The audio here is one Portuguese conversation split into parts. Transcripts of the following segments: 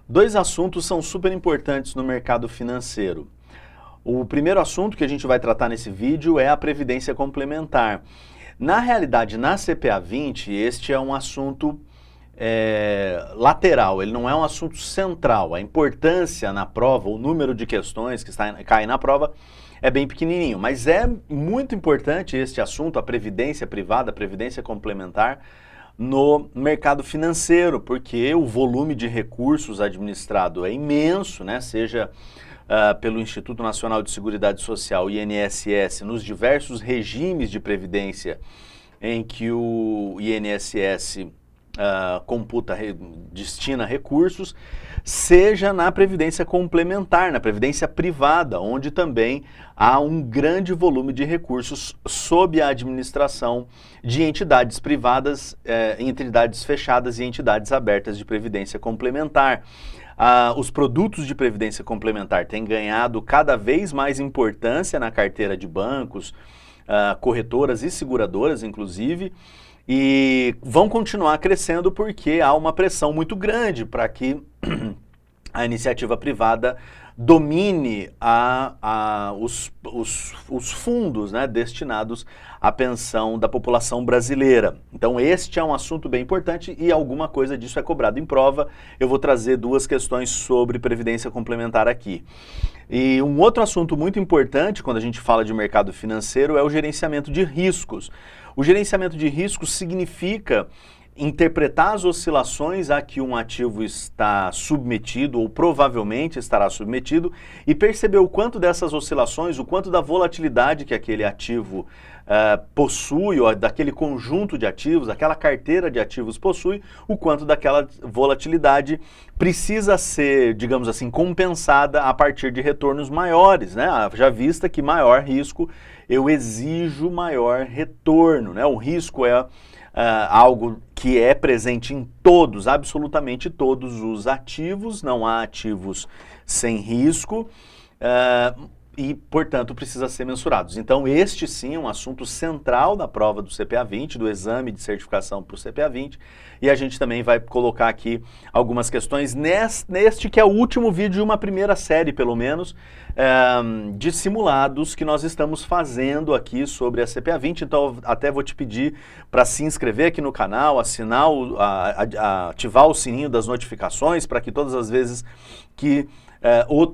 Dois assuntos são super importantes no mercado financeiro. O primeiro assunto que a gente vai tratar nesse vídeo é a previdência complementar. Na realidade, na CPA 20, este é um assunto lateral, ele não é um assunto central. A importância na prova, o número de questões que caem na prova é bem pequenininho, mas é muito importante este assunto, a previdência privada, a previdência complementar, no mercado financeiro, porque o volume de recursos administrado é imenso, né? Seja pelo Instituto Nacional de Seguridade Social, INSS, nos diversos regimes de previdência em que o INSS destina recursos, seja na previdência complementar, na previdência privada, onde também há um grande volume de recursos sob a administração de entidades privadas, entidades fechadas e entidades abertas de previdência complementar. Os produtos de previdência complementar têm ganhado cada vez mais importância na carteira de bancos, corretoras e seguradoras, inclusive, e vão continuar crescendo porque há uma pressão muito grande para que a iniciativa privada domine os fundos, né, destinados à pensão da população brasileira. Então este é um assunto bem importante e alguma coisa disso é cobrado em prova. Eu vou trazer duas questões sobre previdência complementar aqui. E um outro assunto muito importante quando a gente fala de mercado financeiro é o gerenciamento de riscos. O gerenciamento de riscos significa interpretar as oscilações a que um ativo está submetido ou provavelmente estará submetido e perceber o quanto dessas oscilações, o quanto da volatilidade que aquele ativo possui, ou daquele conjunto de ativos, daquela carteira de ativos possui, o quanto daquela volatilidade precisa ser, digamos assim, compensada a partir de retornos maiores, né? Já vista que maior risco, eu exijo maior retorno, né? O risco é algo que é presente em todos, absolutamente todos os ativos, não há ativos sem risco e, portanto, precisa ser mensurados. Então, este sim é um assunto central da prova do CPA 20, do exame de certificação para o CPA 20, e a gente também vai colocar aqui algumas questões neste que é o último vídeo de uma primeira série, pelo menos, de simulados que nós estamos fazendo aqui sobre a CPA 20, então até vou te pedir para se inscrever aqui no canal, ativar o sininho das notificações para que todas as vezes que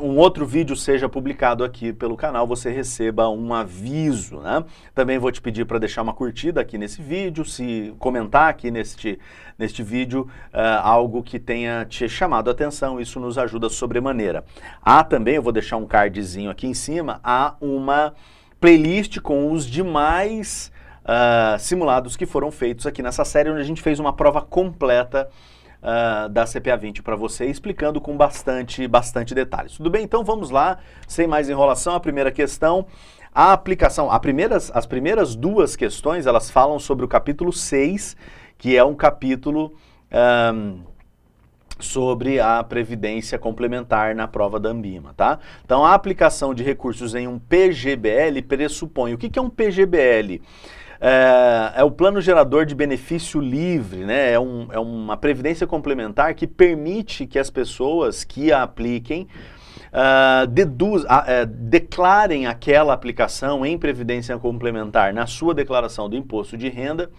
um outro vídeo seja publicado aqui pelo canal, você receba um aviso, né? Também vou te pedir para deixar uma curtida aqui nesse vídeo, se comentar aqui neste vídeo algo que tenha te chamado a atenção, isso nos ajuda sobremaneira. Também, eu vou deixar um cardzinho aqui em cima, há uma playlist com os demais simulados que foram feitos aqui nessa série, onde a gente fez uma prova completa da CPA 20 para você, explicando com bastante detalhes. Tudo bem? Então vamos lá, sem mais enrolação, a primeira questão, a aplicação, as primeiras duas questões, elas falam sobre o capítulo 6, que é um capítulo sobre a previdência complementar na prova da Anbima, tá? Então a aplicação de recursos em um PGBL pressupõe, o que é um PGBL? É o plano gerador de benefício livre, né? É uma previdência complementar que permite que as pessoas que a apliquem declarem aquela aplicação em previdência complementar na sua declaração do imposto de renda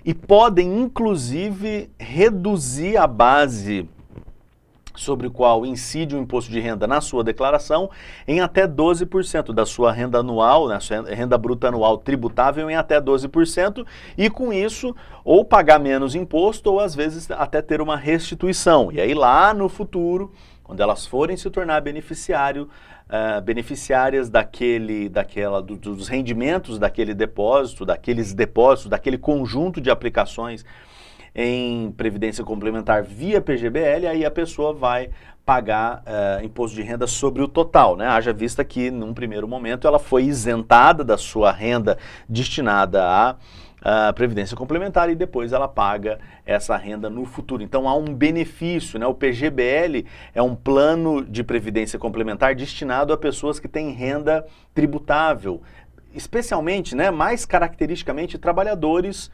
e podem, inclusive, reduzir a base sobre o qual incide o imposto de renda na sua declaração em até 12% da sua renda anual, na sua renda bruta anual tributável em até 12%, e com isso ou pagar menos imposto ou às vezes até ter uma restituição. E aí lá no futuro, quando elas forem se tornar beneficiárias dos rendimentos daqueles depósitos, daquele conjunto de aplicações em previdência complementar via PGBL, aí a pessoa vai pagar imposto de renda sobre o total, né? Haja vista que, num primeiro momento, ela foi isentada da sua renda destinada à previdência complementar e depois ela paga essa renda no futuro. Então há um benefício, né? O PGBL é um plano de previdência complementar destinado a pessoas que têm renda tributável, especialmente, né, mais caracteristicamente, trabalhadores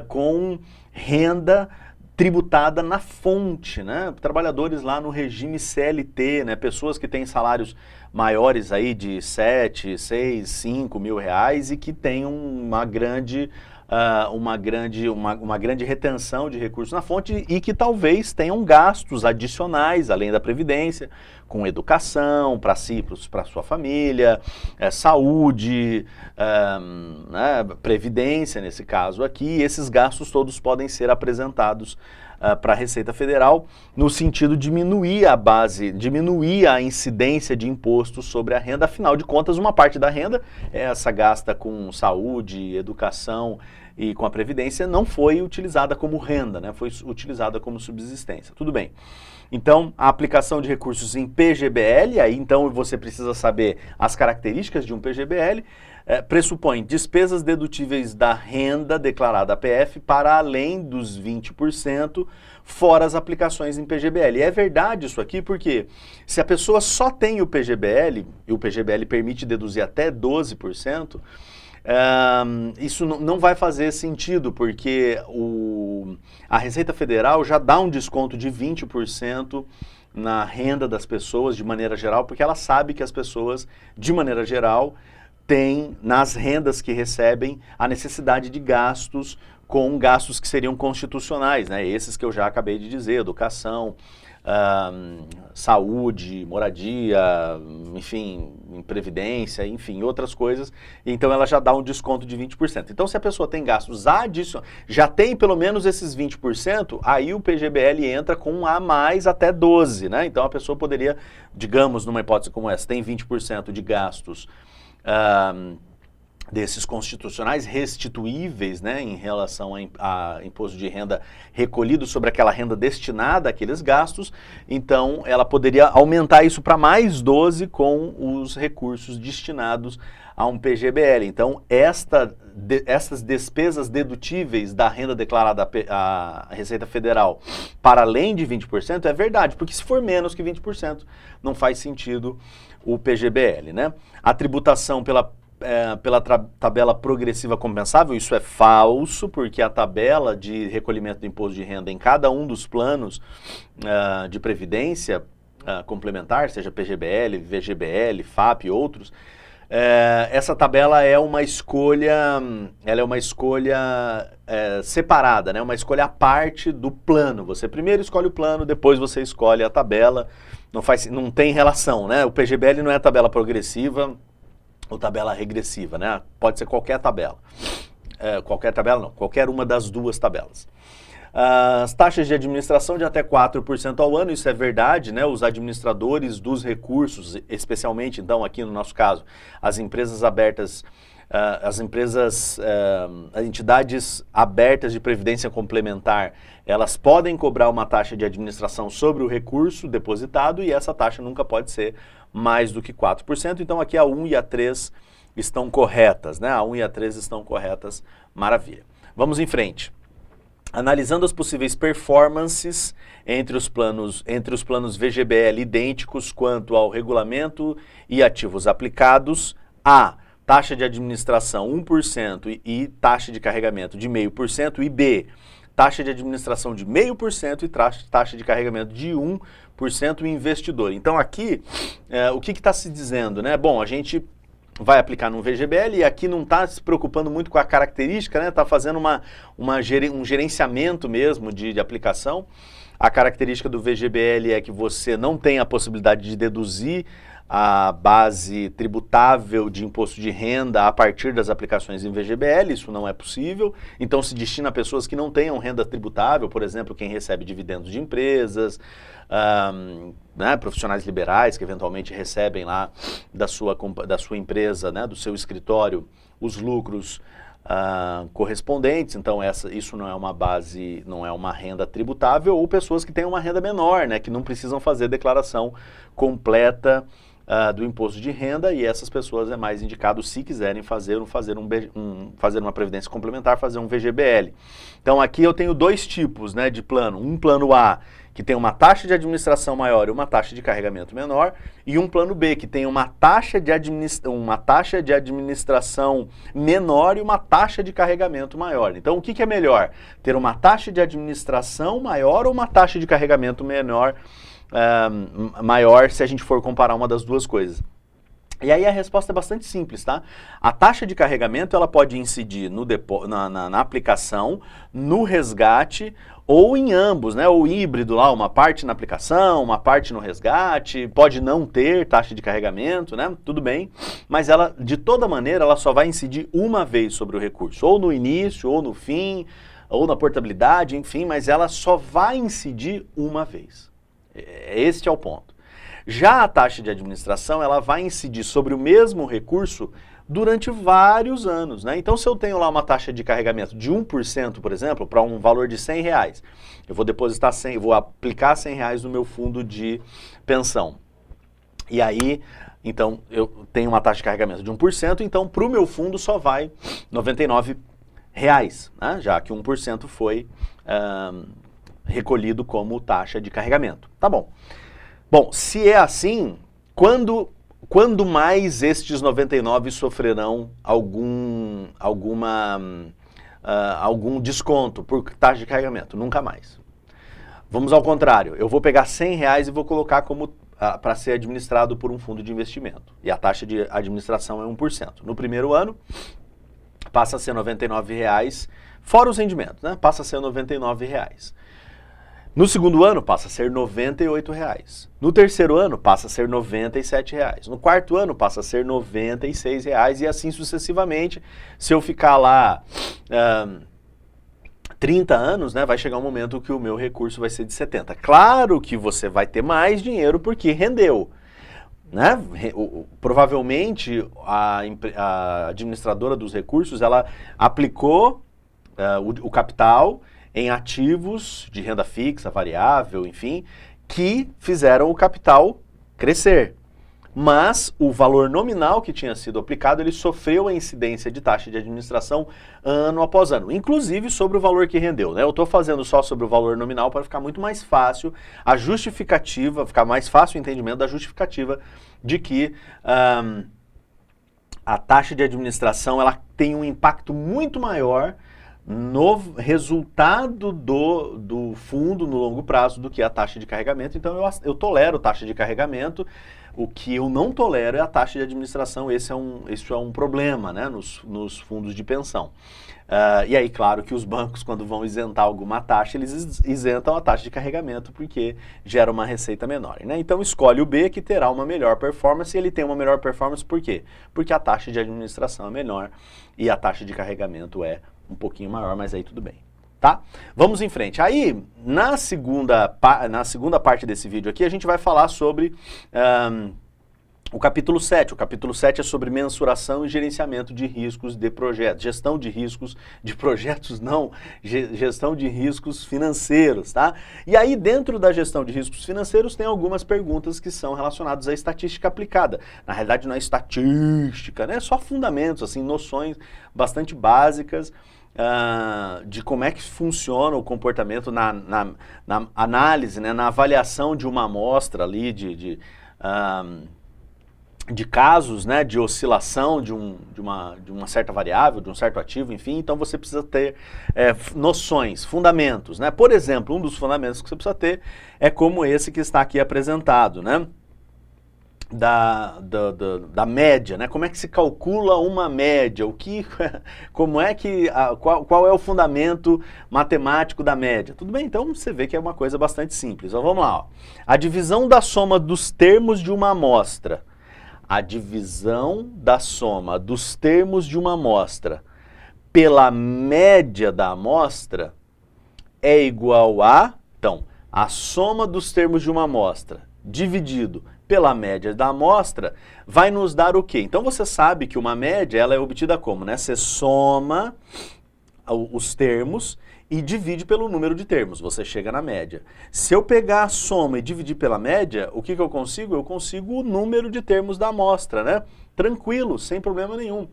com renda tributada na fonte, né? Trabalhadores lá no regime CLT, né? Pessoas que têm salários maiores aí de 7, 6, 5 mil reais e que têm uma grande retenção de recursos na fonte e que talvez tenham gastos adicionais, além da Previdência, com educação, para si, para sua família, saúde, né, Previdência nesse caso aqui. Esses gastos todos podem ser apresentados para a Receita Federal no sentido de diminuir a incidência de imposto sobre a renda. Afinal de contas, uma parte da renda, essa gasta com saúde, educação e com a Previdência, não foi utilizada como renda, né? Foi utilizada como subsistência. Tudo bem. Então, a aplicação de recursos em PGBL, aí então você precisa saber as características de um PGBL, pressupõe despesas dedutíveis da renda declarada a PF para além dos 20%, fora as aplicações em PGBL. E é verdade isso aqui porque se a pessoa só tem o PGBL, e o PGBL permite deduzir até 12%, isso não vai fazer sentido, porque a Receita Federal já dá um desconto de 20% na renda das pessoas de maneira geral, porque ela sabe que as pessoas, de maneira geral, têm nas rendas que recebem a necessidade de gastos com gastos que seriam constitucionais, né? Esses que eu já acabei de dizer, educação, saúde, moradia, enfim, previdência, enfim, outras coisas. Então ela já dá um desconto de 20%. Então se a pessoa tem gastos adicionais, já tem pelo menos esses 20%, aí o PGBL entra com um a mais até 12%, né? Então a pessoa poderia, digamos, numa hipótese como essa, tem 20% de gastos desses constitucionais restituíveis, né, em relação a imposto de renda recolhido sobre aquela renda destinada àqueles gastos, então ela poderia aumentar isso para mais 12 com os recursos destinados a um PGBL. Então, essas despesas dedutíveis da renda declarada à Receita Federal para além de 20% é verdade, porque se for menos que 20%, não faz sentido o PGBL, né? A tributação pela tabela progressiva compensável, isso é falso, porque a tabela de recolhimento do imposto de renda em cada um dos planos de previdência complementar, seja PGBL, VGBL, FAP e outros, essa tabela é uma escolha, separada, né? Uma escolha à parte do plano. Você primeiro escolhe o plano, depois você escolhe a tabela, não tem relação, né? O PGBL não é tabela progressiva ou tabela regressiva, né? Pode ser qualquer tabela. Qualquer tabela não, qualquer uma das duas tabelas. As taxas de administração de até 4% ao ano, isso é verdade, né? Os administradores dos recursos, especialmente, então, aqui no nosso caso, as empresas abertas, as entidades abertas de previdência complementar, elas podem cobrar uma taxa de administração sobre o recurso depositado e essa taxa nunca pode ser mais do que 4%. Então, aqui a 1 e a 3 estão corretas, né? A 1 e a 3 estão corretas, maravilha. Vamos em frente. Analisando as possíveis performances entre os planos VGBL idênticos quanto ao regulamento e ativos aplicados, A, taxa de administração 1% e taxa de carregamento de 0,5%, e B, taxa de administração de 0,5% e taxa de carregamento de 1% o investidor. Então aqui, o que está se dizendo, né? Bom, a gente vai aplicar no VGBL e aqui não está se preocupando muito com a característica, né? Está fazendo um gerenciamento mesmo de aplicação. A característica do VGBL é que você não tem a possibilidade de deduzir a base tributável de imposto de renda a partir das aplicações em VGBL, isso não é possível. Então se destina a pessoas que não tenham renda tributável, por exemplo, quem recebe dividendos de empresas, né, profissionais liberais que eventualmente recebem lá da sua empresa, né, do seu escritório, os lucros correspondentes. Então isso não é uma base, não é uma renda tributável, ou pessoas que têm uma renda menor, né, que não precisam fazer declaração completa do imposto de renda, e essas pessoas é mais indicado, se quiserem fazer uma previdência complementar, fazer um VGBL. Então aqui eu tenho dois tipos, né, de plano. Um plano A, que tem uma taxa de administração maior e uma taxa de carregamento menor, e um plano B, que tem uma taxa de administração menor e uma taxa de carregamento maior. Então, o que é melhor? Ter uma taxa de administração maior ou uma taxa de carregamento menor, maior, se a gente for comparar uma das duas coisas? E aí a resposta é bastante simples, tá? A taxa de carregamento, ela pode incidir na aplicação, no resgate, ou em ambos, né? Ou híbrido lá, uma parte na aplicação, uma parte no resgate, pode não ter taxa de carregamento, né? Tudo bem, mas ela, de toda maneira, ela só vai incidir uma vez sobre o recurso, ou no início, ou no fim, ou na portabilidade, enfim, mas ela só vai incidir uma vez. Este é o ponto. Já a taxa de administração, ela vai incidir sobre o mesmo recurso durante vários anos, né? Então, se eu tenho lá uma taxa de carregamento de 1%, por exemplo, para um valor de R$100, eu vou depositar 100, vou aplicar R$100 no meu fundo de pensão. E aí, então, eu tenho uma taxa de carregamento de 1%, então, para o meu fundo só vai R$99, né? Já que 1% foi recolhido como taxa de carregamento. Tá bom. Bom, se é assim, quando mais estes 99 sofrerão algum desconto por taxa de carregamento? Nunca mais. Vamos ao contrário, eu vou pegar R$100 e vou colocar como para ser administrado por um fundo de investimento. E a taxa de administração é 1%. No primeiro ano, passa a ser R$99, fora os rendimentos, né? Passa a ser R$99. No segundo ano, passa a ser R$98. No terceiro ano, passa a ser R$97. No quarto ano, passa a ser R$96. E assim sucessivamente. Se eu ficar lá 30 anos, né, vai chegar um momento que o meu recurso vai ser de 70. Claro que você vai ter mais dinheiro porque rendeu. Né? Provavelmente, a administradora dos recursos, ela aplicou o capital em ativos de renda fixa, variável, enfim, que fizeram o capital crescer. Mas o valor nominal que tinha sido aplicado, ele sofreu a incidência de taxa de administração ano após ano, inclusive sobre o valor que rendeu, né? Eu estou fazendo só sobre o valor nominal para ficar muito mais fácil a justificativa, ficar mais fácil o entendimento da justificativa de que a taxa de administração ela tem um impacto muito maior no resultado do fundo no longo prazo do que a taxa de carregamento. Então eu tolero taxa de carregamento, o que eu não tolero é a taxa de administração. Isso é um problema, né, nos fundos de pensão. E aí, claro que os bancos, quando vão isentar alguma taxa, eles isentam a taxa de carregamento porque gera uma receita menor, né? Então escolhe o B, que terá uma melhor performance, e ele tem uma melhor performance por quê? Porque a taxa de administração é menor e a taxa de carregamento é um pouquinho maior, mas aí tudo bem, tá? Vamos em frente. Aí, na segunda parte desse vídeo aqui, a gente vai falar sobre o capítulo 7. O capítulo 7 é sobre mensuração e gerenciamento de riscos de projetos. Gestão de riscos de projetos, não. Gestão de riscos financeiros, tá? E aí, dentro da gestão de riscos financeiros, tem algumas perguntas que são relacionadas à estatística aplicada. Na realidade, não é estatística, né? É só fundamentos, assim, noções bastante básicas de como é que funciona o comportamento na análise, né? Na avaliação de uma amostra ali de casos, né, de oscilação de uma certa variável, de um certo ativo, enfim. Então você precisa ter noções, fundamentos, né? Por exemplo, um dos fundamentos que você precisa ter é como esse que está aqui apresentado, né? Da média, né? Como é que se calcula uma média? Qual é o fundamento matemático da média? Tudo bem, então você vê que é uma coisa bastante simples. Então, vamos lá, ó. A divisão da soma dos termos de uma amostra. A divisão da soma dos termos de uma amostra pela média da amostra é igual a, então, a soma dos termos de uma amostra dividido pela média da amostra vai nos dar o quê? Então você sabe que uma média ela é obtida como, né? Você soma os termos e divide pelo número de termos, você chega na média. Se eu pegar a soma e dividir pela média, o que eu consigo? Eu consigo o número de termos da amostra, né? Tranquilo, sem problema nenhum.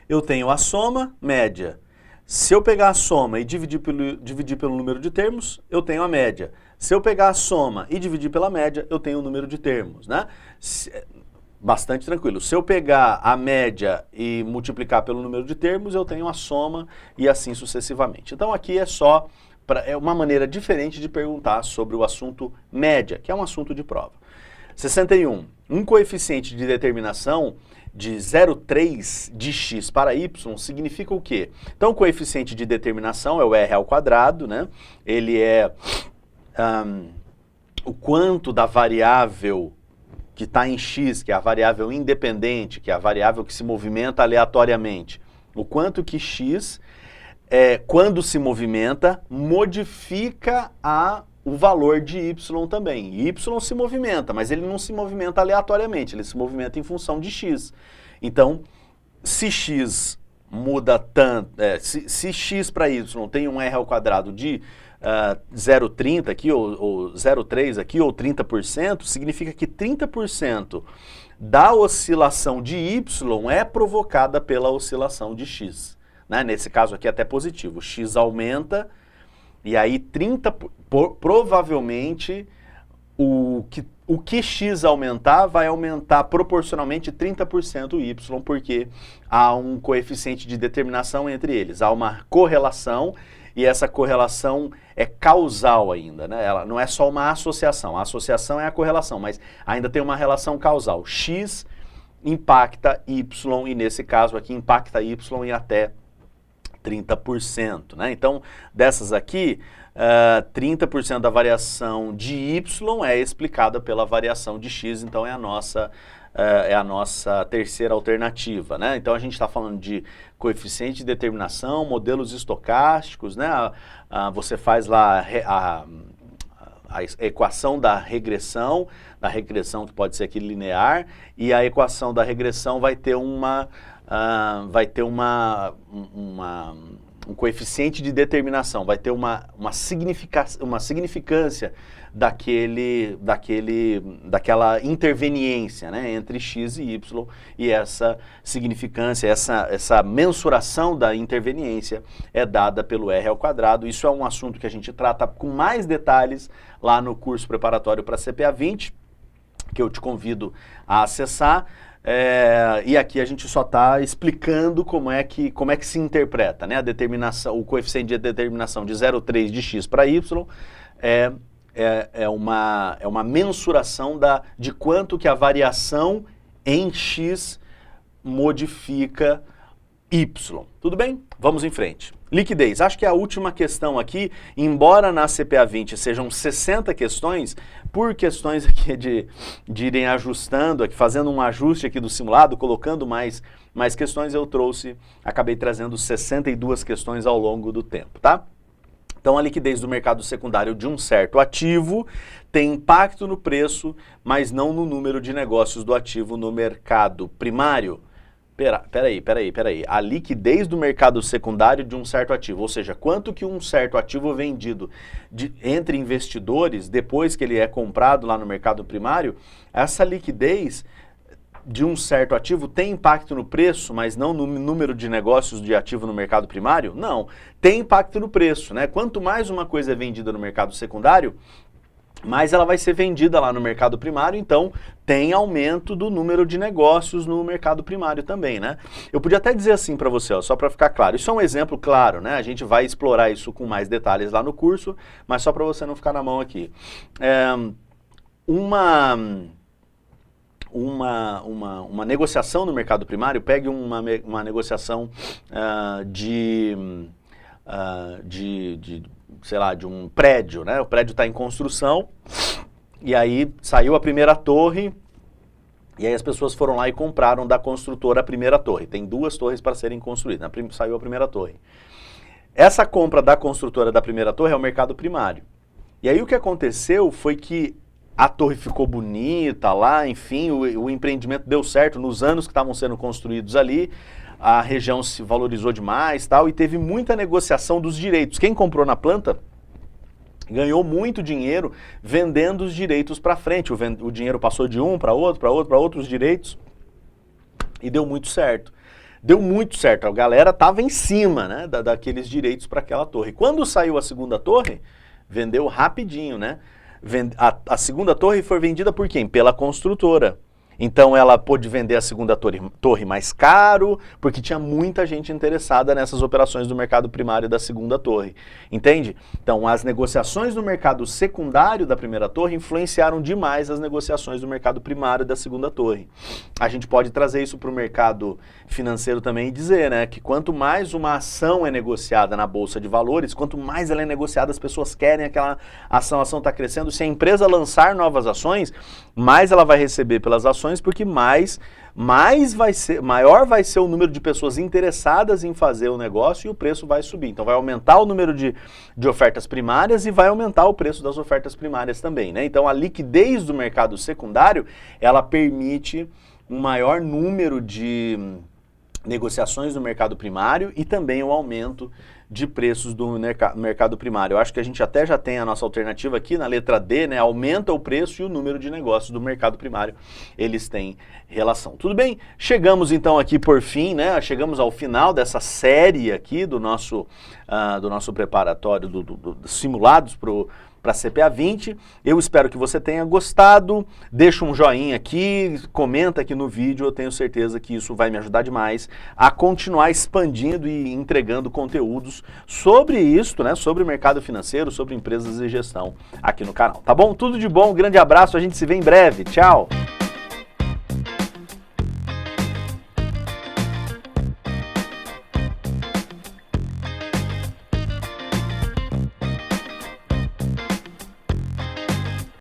Eu tenho a soma, média. Se eu pegar a soma e dividir pelo número de termos, eu tenho a média. Se eu pegar a soma e dividir pela média, eu tenho um número de termos, né? Bastante tranquilo. Se eu pegar a média e multiplicar pelo número de termos, eu tenho a soma e assim sucessivamente. Então aqui é uma maneira diferente de perguntar sobre o assunto média, que é um assunto de prova. 61. Um coeficiente de determinação de 0,3 de x para y significa o quê? Então o coeficiente de determinação é o r ao quadrado, né? Ele é o quanto da variável que está em x, que é a variável independente, que é a variável que se movimenta aleatoriamente. O quanto que x, quando se movimenta, modifica o valor de y também. Y se movimenta, mas ele não se movimenta aleatoriamente, ele se movimenta em função de x. Então, se x muda tanto, se x para y tem um r ao quadrado de 0,30 aqui, ou 0,3 aqui, ou 30%, significa que 30% da oscilação de y é provocada pela oscilação de x. Né? Nesse caso aqui é até positivo, x aumenta, e aí provavelmente o que x aumentar vai aumentar proporcionalmente 30% y, porque há um coeficiente de determinação entre eles, há uma correlação, e essa correlação é causal ainda, né? Ela não é só uma associação. A associação é a correlação, mas ainda tem uma relação causal. X impacta Y, e nesse caso aqui impacta Y em até 30%, né? Então, dessas aqui, 30% da variação de Y é explicada pela variação de X, então é a nossa terceira alternativa, né? Então a gente está falando de coeficiente de determinação, modelos estocásticos, né? Você faz lá a equação da regressão que pode ser aqui linear, e a equação da regressão vai ter um coeficiente de determinação, vai ter uma significância daquela interveniência, né, entre x e y, e essa significância, essa mensuração da interveniência é dada pelo r ao quadrado. Isso é um assunto que a gente trata com mais detalhes lá no curso preparatório para CPA 20, que eu te convido a acessar. E aqui a gente só está explicando como é que se interpreta, né? A determinação, o coeficiente de determinação de 0,3 de x para y é uma mensuração de quanto que a variação em x modifica y. Tudo bem? Vamos em frente. Liquidez. Acho que é a última questão aqui, embora na CPA 20 sejam 60 questões, por questões aqui de irem ajustando, aqui, fazendo um ajuste aqui do simulado, colocando mais questões, acabei trazendo 62 questões ao longo do tempo, tá? Então a liquidez do mercado secundário de um certo ativo tem impacto no preço, mas não no número de negócios do ativo no mercado primário. Peraí. A liquidez do mercado secundário de um certo ativo, ou seja, quanto que um certo ativo vendido entre investidores, depois que ele é comprado lá no mercado primário, essa liquidez de um certo ativo tem impacto no preço, mas não no número de negócios de ativo no mercado primário? Não, tem impacto no preço, né? Quanto mais uma coisa é vendida no mercado secundário, mais ela vai ser vendida lá no mercado primário, então tem aumento do número de negócios no mercado primário também, né? Eu podia até dizer assim para você, ó, só para ficar claro, isso é um exemplo claro, né? A gente vai explorar isso com mais detalhes lá no curso, mas só para você não ficar na mão aqui. Uma negociação no mercado primário, pegue uma negociação sei lá, de um prédio, né? O prédio está em construção, e aí saiu a primeira torre, e aí as pessoas foram lá e compraram da construtora a primeira torre. Tem 2 torres para serem construídas, saiu a primeira torre. Essa compra da construtora da primeira torre é o mercado primário. E aí o que aconteceu foi que a torre ficou bonita lá, enfim, o empreendimento deu certo nos anos que estavam sendo construídos ali, a região se valorizou demais, tal, e teve muita negociação dos direitos. Quem comprou na planta ganhou muito dinheiro vendendo os direitos para frente. O dinheiro passou de um para outros direitos, e deu muito certo. Deu muito certo, a galera estava em cima, né, daqueles direitos para aquela torre. Quando saiu a segunda torre, vendeu rapidinho, né? A segunda torre foi vendida por quem? Pela construtora. Então ela pôde vender a segunda torre mais caro, porque tinha muita gente interessada nessas operações do mercado primário da segunda torre, entende? Então as negociações no mercado secundário da primeira torre influenciaram demais as negociações do mercado primário da segunda torre. A gente pode trazer isso para o mercado financeiro também e dizer, né, que quanto mais uma ação é negociada na Bolsa de Valores, quanto mais ela é negociada, as pessoas querem aquela ação, a ação está crescendo. Se a empresa lançar novas ações, mais ela vai receber pelas ações, porque maior vai ser o número de pessoas interessadas em fazer o negócio e o preço vai subir. Então vai aumentar o número de ofertas primárias e vai aumentar o preço das ofertas primárias também, né? Então a liquidez do mercado secundário, ela permite um maior número de negociações no mercado primário e também o aumento de preços do mercado primário. Eu acho que a gente até já tem a nossa alternativa aqui na letra D, né? Aumenta o preço e o número de negócios do mercado primário, eles têm relação. Tudo bem? Chegamos então aqui por fim, né? Chegamos ao final dessa série aqui do nosso preparatório dos simulados para CPA 20. Eu espero que você tenha gostado. Deixa um joinha aqui, comenta aqui no vídeo, eu tenho certeza que isso vai me ajudar demais a continuar expandindo e entregando conteúdos sobre isso, né? Sobre o mercado financeiro, sobre empresas e gestão aqui no canal. Tá bom? Tudo de bom, um grande abraço, a gente se vê em breve. Tchau!